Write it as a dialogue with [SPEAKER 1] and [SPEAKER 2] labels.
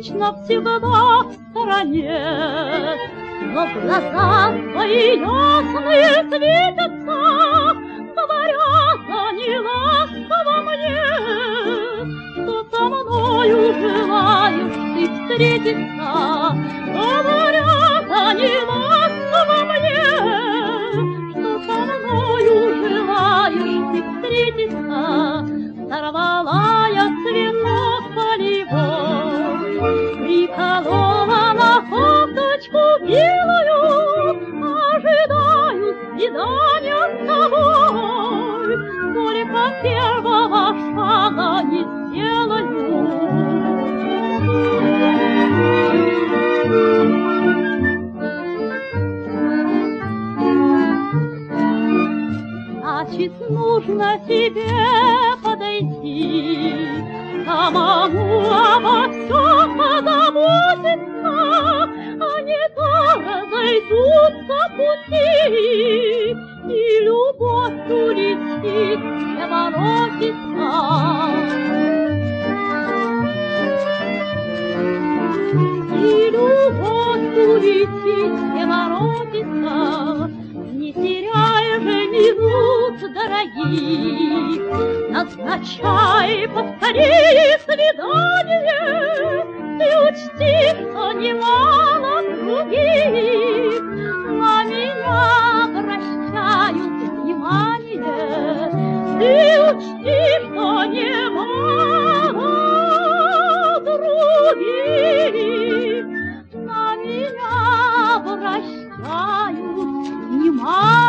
[SPEAKER 1] вечно всегда в стороне. Но глаза твои ясные светятся, говорят они ласково мне, что со мною желаешь ты встретиться. Говорят они ласково мне, что со мною желаешь ты встретиться. Сорвала я цветок полевой, приколола на кофточку белую, ожидаю свидания с тобой, только первого шага не сделаю. Значит, нужно тебе подойти, самому обо всем позаботиться, а не то разойдутся пути, и любовь улетит, не воротится. И любовь улетит, не воротится. Не теряй же минут дорогих, назначай поскорее свидание. Ты учти, что немало других на меня обращают внимание. Ты учти, что немало других на меня обращают внимание.